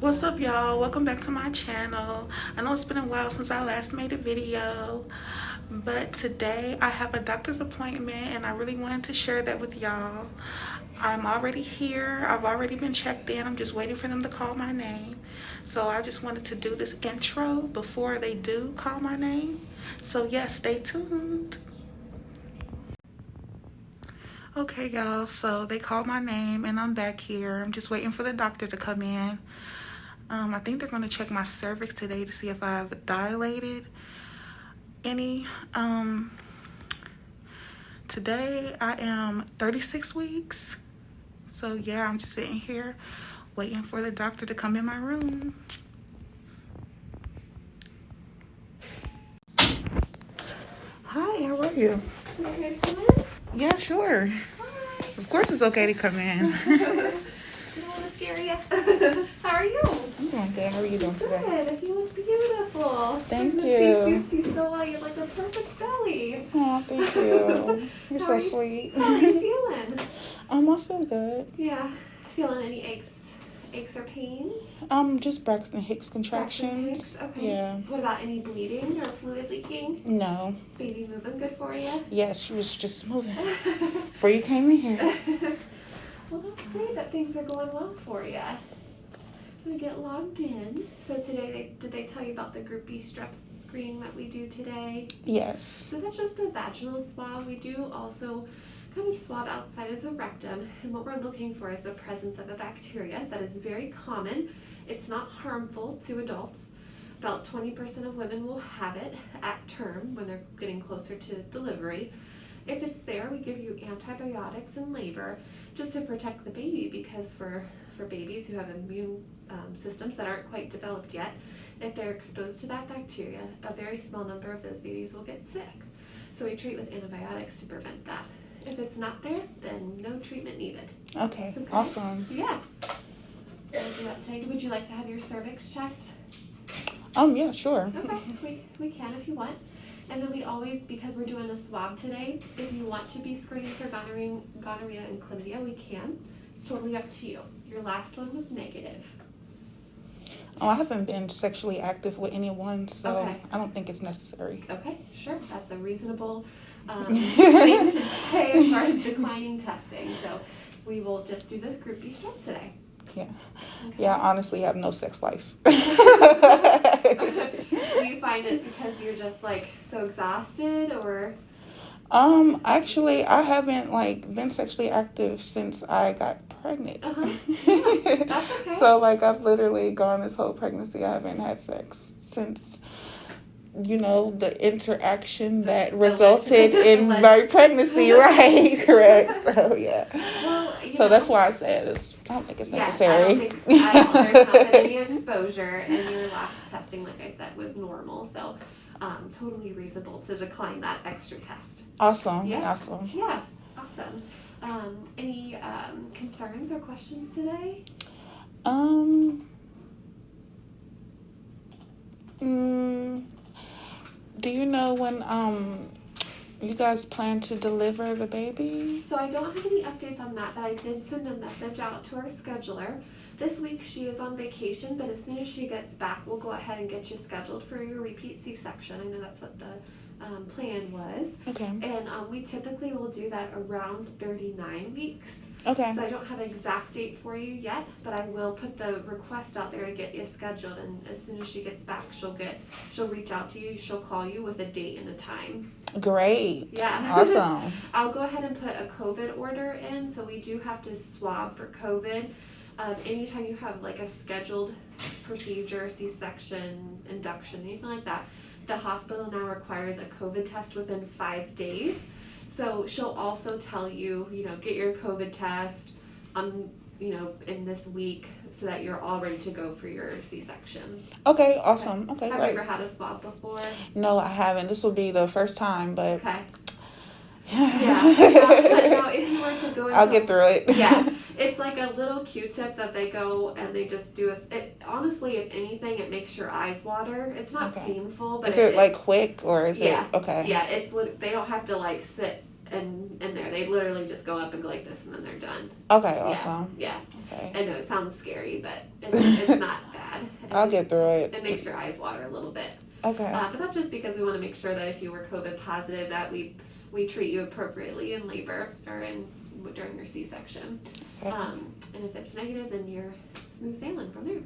What's up, y'all? Welcome back to my channel. I know it's been a while since I last made a video, but today I have a doctor's appointment and I really wanted to share that with y'all. I'm already here. I've already been checked in. I'm just waiting for them to call my name. So I just wanted to do this intro before they do call my name. So yeah, stay tuned. Okay, y'all, so they called my name and I'm back here. I'm just waiting for the doctor to come in. I think they're going to check my cervix today to see if I've dilated any. Today I am 36 weeks. So yeah, I'm just sitting here waiting for the doctor to come in my room. Hi, how are you? You okay to come in? Yeah, sure. Hi. Of course it's okay to come in. You don't want to scare you. How are you? I'm doing good. How are you doing today? Good. You look beautiful. Thank The you. suits you so well. You have like a perfect belly. Oh, thank you. You're How so are you- sweet. How are you feeling? I feel good. Yeah. Feeling any aches or pains? Just Braxton Hicks Braxton contractions. Hicks? Okay. Yeah. What about any bleeding or fluid leaking? No. Baby moving good for you? Yes, she was just moving before you came in here. Well, that's great that things are going well for you. I'm gonna get logged in. So today, did they tell you about the Group B strep screening that we do today? Yes. So that's just the vaginal swab. We do also kind of swab outside of the rectum, and what we're looking for is the presence of a bacteria that is very common. It's not harmful to adults. About 20% of women will have it at term when they're getting closer to delivery. If it's there, we give you antibiotics in labor just to protect the baby, because for babies who have immune systems that aren't quite developed yet, if they're exposed to that bacteria, a very small number of those babies will get sick. So we treat with antibiotics to prevent that. If it's not there, then no treatment needed. Okay. Okay. Awesome. Yeah. So we'll do that today. Would you like to have your cervix checked? Yeah, sure. Okay, we can if you want. And then we always, because we're doing a swab today, if you want to be screened for gonorrhea and chlamydia, we can. It's totally up to you. Your last one was negative. I haven't been sexually active with anyone, so Okay. I don't think it's necessary. Okay, sure. That's a reasonable thing to say as far as declining testing. So we will just do the Group B strep today. Yeah. Okay. Yeah, I honestly have no sex life. Do you find it because you're just like so exhausted, or? Actually, I haven't been sexually active since I got pregnant. Yeah, that's okay. So I've literally gone this whole pregnancy. I haven't had sex since, the interaction that resulted in my pregnancy, right? Correct. So yeah. Well, So that's why I said I don't think it's necessary. There's not been any exposure, and your last testing, like I said, was normal. So totally reasonable to decline that extra test. Awesome. Yeah. Awesome. Yeah, awesome. Any concerns or questions today? Do you know when you guys plan to deliver the baby? So I don't have any updates on that, but I did send a message out to our scheduler. This week she is on vacation, but as soon as she gets back, we'll go ahead and get you scheduled for your repeat C-section. I know that's what the plan was. Okay. And we typically will do that around 39 weeks. Okay. So I don't have an exact date for you yet, but I will put the request out there to get you scheduled, and as soon as she gets back, she'll reach out to you, she'll call you with a date and a time. Great. Yeah. Awesome. I'll go ahead and put a COVID order in, so we do have to swab for COVID. Anytime you have a scheduled procedure, C-section, induction, anything like that, the hospital now requires a COVID test within 5 days. So she'll also tell you, get your COVID test in this week so that you're all ready to go for your C-section. Okay, awesome. Okay, Have great. you ever had a swab before? No, I haven't. This will be the first time, but Okay. Yeah. But now if you were to go into, I'll get through it. Yeah. It's like a little Q-tip that they go and they just do honestly, if anything, it makes your eyes water. It's not painful, but is it quick, or is it okay? Yeah, they don't have to sit in there. They literally just go up and go like this, and then they're done. Okay, awesome. Yeah. Okay. I know it sounds scary, but it's not bad. bad. I'll get through it. It makes your eyes water a little bit. Okay. But that's just because we want to make sure that if you were COVID positive, that we treat you appropriately in labor or during your C-section. Okay. And if it's negative, then you're smooth sailing from there.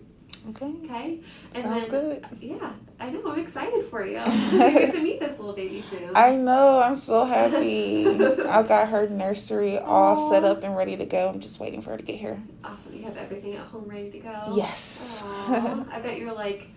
Okay. And Sounds good. Yeah, I know. I'm excited for you. You get to meet this little baby soon. I know. I'm so happy. I got her nursery all set up and ready to go. I'm just waiting for her to get here. Awesome. You have everything at home ready to go? Yes. Aww. I bet you're like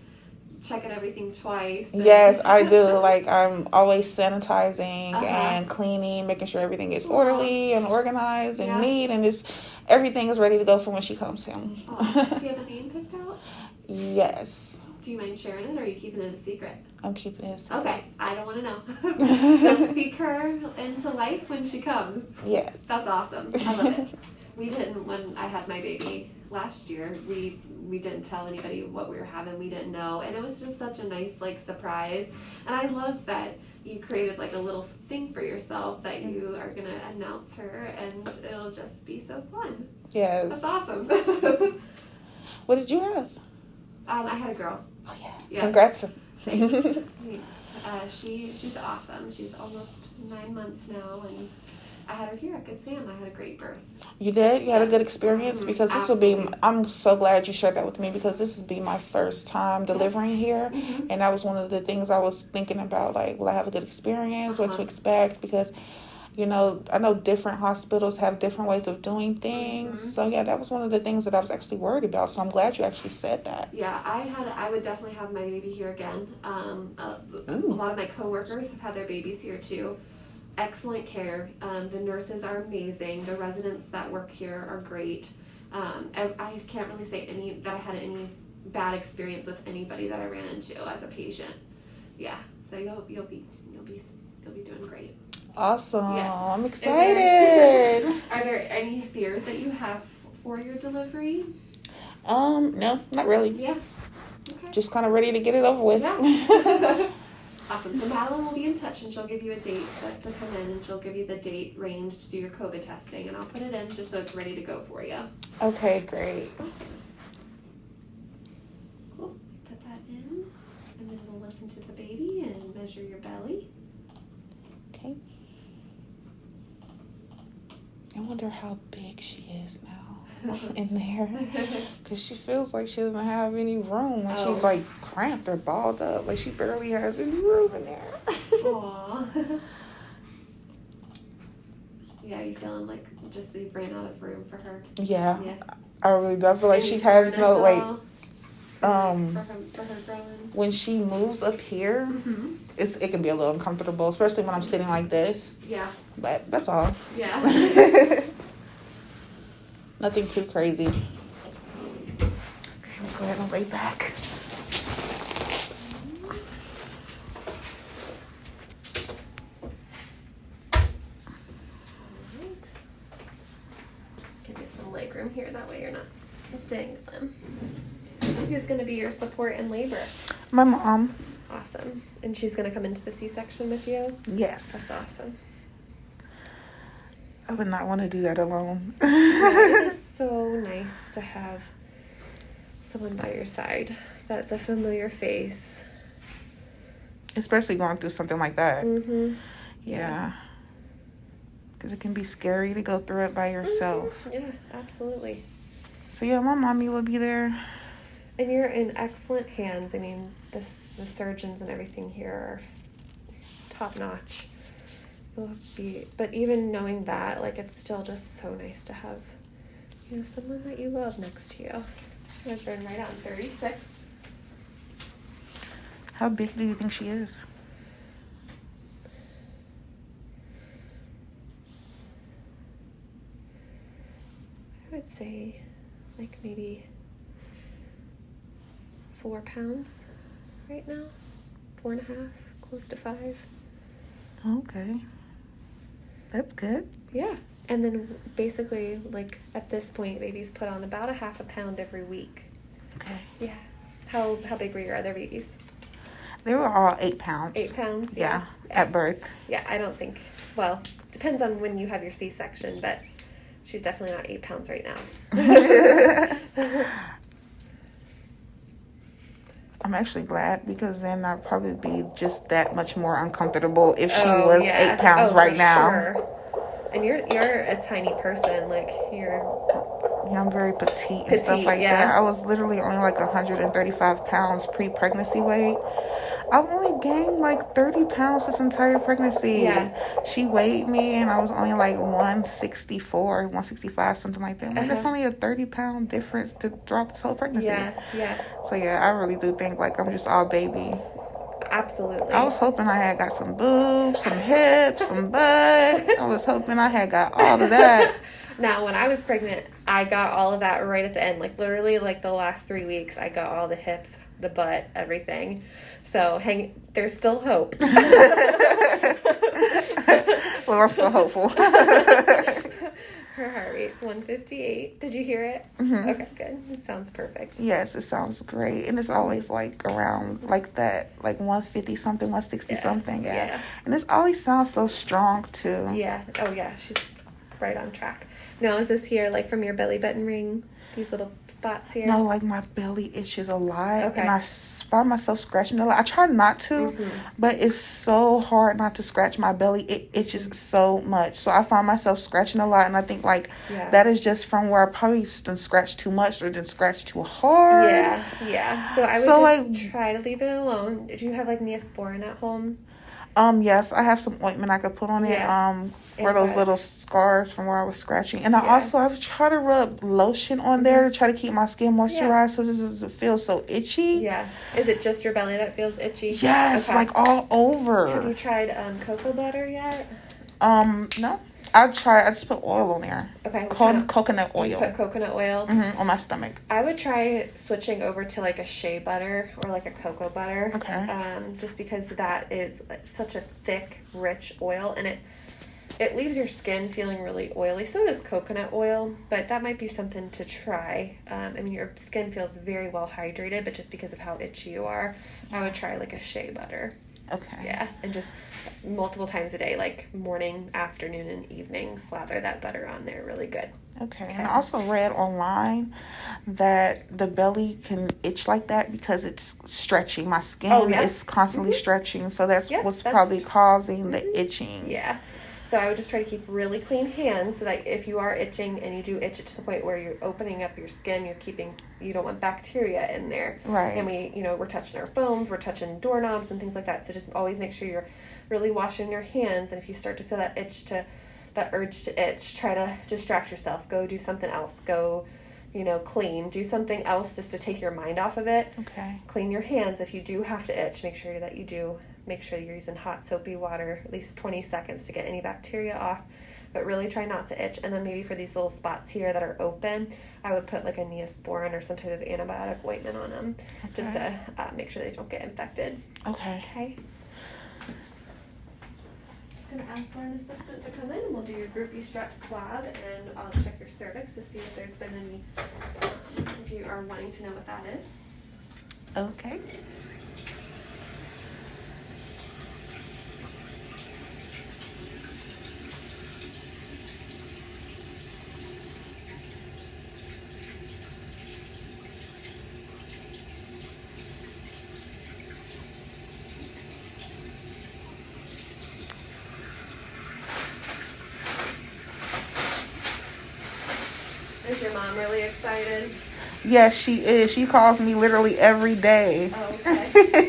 checking everything twice. Yes, I do. Like, I'm always sanitizing Uh-huh. and cleaning, making sure everything is orderly and organized and Yeah. neat, and just everything is ready to go for when she comes home. Aw. Do you have a name picked out? Yes. Do you mind sharing it, or are you keeping it a secret? I'm keeping it a secret. Okay, I don't want to know. You'll speak her into life when she comes. Yes. That's awesome. I love it. We didn't, when I had my baby last year, we didn't tell anybody what we were having. We didn't know, and it was just such a nice like surprise. And I love that you created like a little thing for yourself that you are gonna announce her, and it'll just be so fun. Yes. That's awesome. What did you have? I had a girl. Oh, yeah. Yeah. Congrats. Thanks. She's awesome. She's almost 9 months now, and I had her here at Good Sam. I had a great birth. You did? You had a good experience? Mhm. Because this Absolutely. will be, I'm so glad you shared that with me, because this will be my first time delivering here. Mhm. And that was one of the things I was thinking about, like, will I have a good experience, what to Uh-huh. expect? Because, you know, I know different hospitals have different ways of doing things. Mhm. So, yeah, that was one of the things that I was actually worried about. So I'm glad you actually said that. Yeah, I would definitely have my baby here again. A lot of my coworkers have had their babies here too. Excellent care. The nurses are amazing. The residents that work here are great. I can't really say that I had any bad experience with anybody that I ran into as a patient. Yeah, so you'll be doing great. Awesome. Yeah. I'm excited. Are there any fears that you have for your delivery? No, not really. Yeah. Okay. Just kind of ready to get it over with. Yeah. Awesome. So Madeline will be in touch, and she'll give you a date to come in, and she'll give you the date range to do your COVID testing, and I'll put it in just so it's ready to go for you. Okay, great. Cool. Put that in, and then we'll listen to the baby and measure your belly. Okay. I wonder how big she is now in there. Because she feels like she doesn't have any room. Like Oh. she's like cramped or balled up. Like she barely has any room in there. Aww. Yeah, you feeling like just you've ran out of room for her? Yeah. Yeah. I really do. I feel like Any she has soreness no, at like, all? For her growing? when she moves up here, Mm-hmm. it can be a little uncomfortable, especially when I'm sitting like this. Yeah. But that's all. Yeah. Nothing too crazy. Okay, let's go ahead and lay back. Alright. Give you some leg room here, that way you're not dangling. Who's going to be your support in labor? My mom. Awesome. And she's going to come into the C-section with you? Yes. That's awesome. I would not want to do that alone. It is so nice to have someone by your side that's a familiar face. Especially going through something like that. Mm-hmm. Yeah. Because it can be scary to go through it by yourself. Mm-hmm. Yeah, absolutely. So, yeah, my mommy will be there. And you're in excellent hands. I mean, the surgeons and everything here are top notch. But even knowing that, like, it's still just so nice to have, you know, someone that you love next to you. Measuring right on 36. How big do you think she is? I would say, like, maybe 4 pounds right now. 4.5, close to 5. Okay. That's good. Yeah. And then basically, like, at this point, babies put on about 0.5 pound every week. Okay. Yeah. How big were your other babies? They were all 8 pounds. 8 pounds? Yeah, at birth. Yeah, I don't think, well, depends on when you have your C-section, but she's definitely not 8 pounds right now. I'm actually glad, because then I'd probably be just that much more uncomfortable if she was 8 pounds right now. Sure. And you're a tiny person, like Yeah, I'm very petite and stuff like that. I was literally only like 135 pounds pre-pregnancy weight. I've only gained like 30 pounds this entire pregnancy. Yeah. She weighed me and I was only like 164, 165, something like that. Like, that's only a 30-pound difference to drop this whole pregnancy. Yeah. So yeah, I really do think like I'm just all baby. Absolutely. I was hoping I had got some boobs, some hips, some butt. I was hoping I had got all of that. Now, when I was pregnant, I got all of that right at the end. Like, literally, like, the last 3 weeks, I got all the hips, the butt, everything. So, there's still hope. Well, I'm still hopeful. Her heart rate's 158. Did you hear it? Mm-hmm. Okay, good. It sounds perfect. Yes, it sounds great. And it's always like around like that, like 150 something, 160 something. Yeah. And it always sounds so strong too. Yeah. Oh, yeah. She's right on track. Now, is this here like from your belly button ring? These little spots here? No, like my belly itches a lot. Okay. And I find myself scratching a lot. I try not to, but it's so hard not to scratch my belly. It itches so much. So I find myself scratching a lot. And I think like that is just from where I probably didn't scratch too much or didn't scratch too hard. Yeah. So I would just try to leave it alone. Do you have like Neosporin at home? Yes, I have some ointment I could put on it for those little scars from where I was scratching. And I would try to rub lotion on there to try to keep my skin moisturized so this doesn't feel so itchy. Yeah. Is it just your belly that feels itchy? Yes, like all over. Have you tried cocoa butter yet? No. I just put oil on there. Okay. Coconut oil. You put coconut oil? On my stomach. I would try switching over to like a shea butter or like a cocoa butter. Okay. Just because that is such a thick, rich oil, and it leaves your skin feeling really oily. So does coconut oil, but that might be something to try. I mean, your skin feels very well hydrated, but just because of how itchy you are, I would try like a shea butter. Okay. Yeah, and just multiple times a day, like morning, afternoon, and evening, slather that butter on there really good. Okay. And I also read online that the belly can itch like that because it's stretching. My skin is constantly stretching, so that's what's probably causing the itching. Yeah. So I would just try to keep really clean hands so that if you are itching and you do itch it to the point where you're opening up your skin, you don't want bacteria in there. Right. And we're touching our phones, we're touching doorknobs and things like that. So just always make sure you're really washing your hands. And if you start to feel that urge to itch, try to distract yourself. Go do something else. Go, clean. Do something else just to take your mind off of it. Okay. Clean your hands. If you do have to itch, make sure that you do. Make sure you're using hot soapy water at least 20 seconds to get any bacteria off, but really try not to itch. And then maybe for these little spots here that are open, I would put like a Neosporin or some type of antibiotic ointment on them just to make sure they don't get infected. Okay. I'm going to ask our assistant to come in and we'll do your groupie strep swab, and I'll check your cervix to see if there's been any, if you are wanting to know what that is. Okay. Is your mom really excited? Yes, she is. She calls me literally every day. Oh, okay.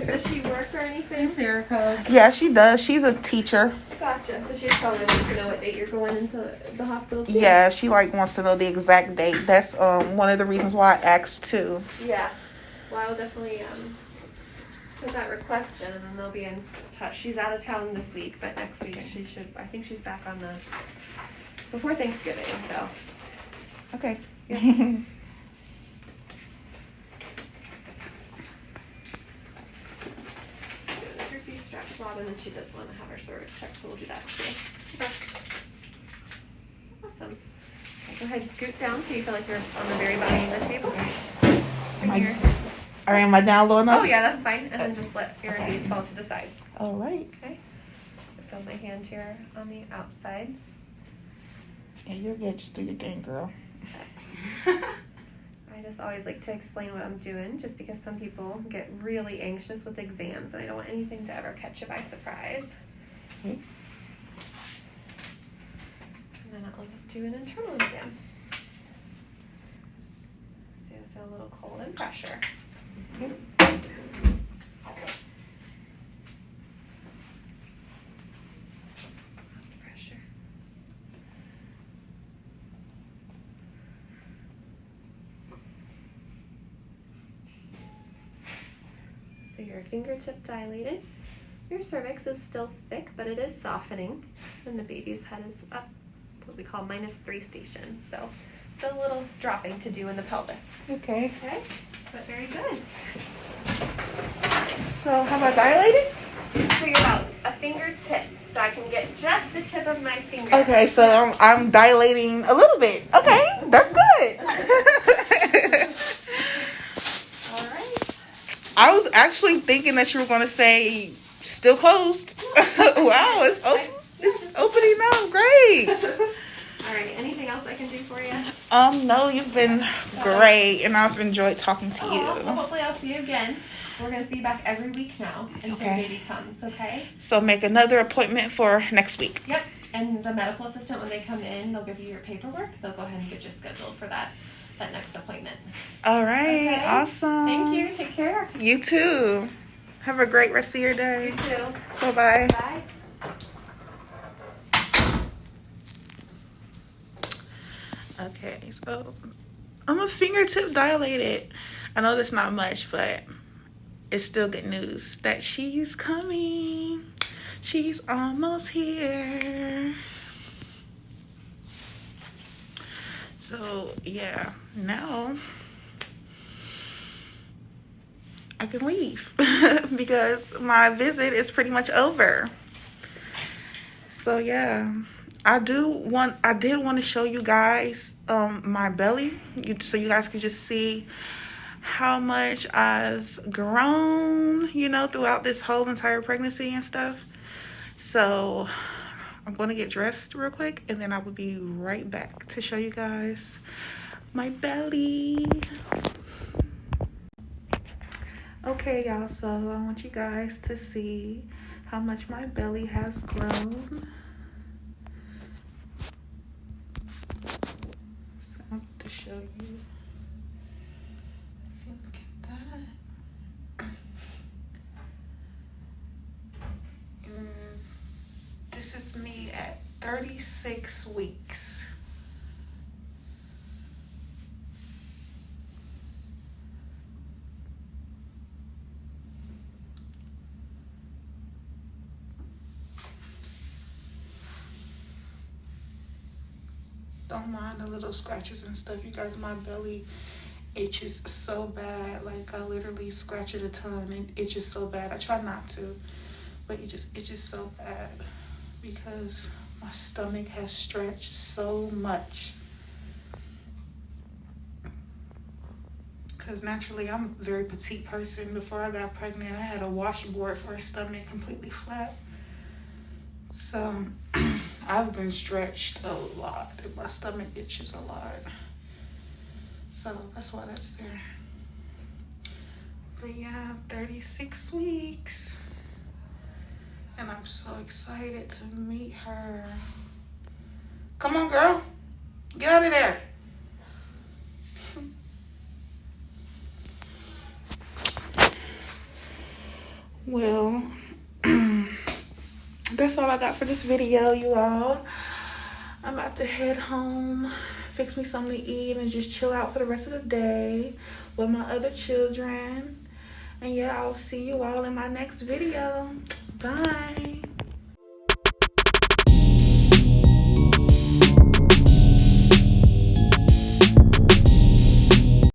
Does she work or anything? Erica. Yeah, she does. She's a teacher. Gotcha. So she's probably wanting to know what date you're going into the hospital too. Yeah, she wants to know the exact date. That's one of the reasons why I asked too. Yeah. Well, I'll definitely put that request in, and then they'll be in touch. She's out of town this week, but next week she should. I think she's back on before Thanksgiving. So. Okay. Yeah. Groupie strap swab, and then she does want to have her cervix checked, so we'll do that too. Okay. Awesome. Okay, go ahead and scoot down so you feel like you're on the very bottom of the table. Right here. All right, am I down low enough? Oh yeah, that's fine. And then just let your knees fall to the sides. All right. Okay. Feel my hand here on the outside. Yeah, you're good. Just do your thing, girl. I just always like to explain what I'm doing just because some people get really anxious with exams and I don't want anything to ever catch you by surprise. Okay. And then I'll do an internal exam. So you'll feel a little cold and pressure. Okay. Lots of pressure. So your fingertip dilated. Your cervix is still thick, but it is softening. And the baby's head is up, what we call -3 station. So still a little dropping to do in the pelvis. Okay. Okay, but very good. So how about dilated? So you're about a fingertip, so I can get just the tip of my finger. Okay, so I'm dilating a little bit. Okay, that's good. All right. I was actually thinking that you were gonna say still closed. Wow, it's open. It's opening up. Great. All right. Anything else I can do for you? No, you've been great, and I've enjoyed talking to Well, you. hopefully I'll see you again. We're gonna see you back every week now until Okay. baby comes. Okay. So make another appointment for next week. Yep. And the medical assistant, when they come in, they'll give you your paperwork. They'll go ahead and get you scheduled for that next appointment. All right. Okay. Awesome. Thank you. Take care. You too. Have a great rest of your day. You too. Bye-bye. Bye. Okay, so I'm a fingertip dilated. I know that's not much, but it's still good news that she's coming. She's almost here. So yeah, now I can leave because my visit is pretty much over. So yeah, I did want to show you guys my belly, so you guys can just see how much I've grown, you know, throughout this whole entire pregnancy and stuff. So I'm going to get dressed real quick, and then I will be right back to show you guys my belly. Okay, y'all, so I want you guys to see how much my belly has grown. So I'm going to show you. See, look at that. And this is me at 36 weeks. Don't mind the little scratches and stuff, you guys. My belly itches so bad. Like, I literally scratch it a ton and itches so bad. I try not to, but it just itches so bad because my stomach has stretched so much. Because naturally, I'm a very petite person. Before I got pregnant, I had a washboard for a stomach, completely flat. So I've been stretched a lot, and my stomach itches a lot. So that's why that's there. But yeah, 36 weeks. And I'm so excited to meet her. Come on, girl. Get out of there. Well, that's all I got for this video, you all. I'm about to head home, fix me something to eat, and just chill out for the rest of the day with my other children. And yeah, I'll see you all in my next video. Bye.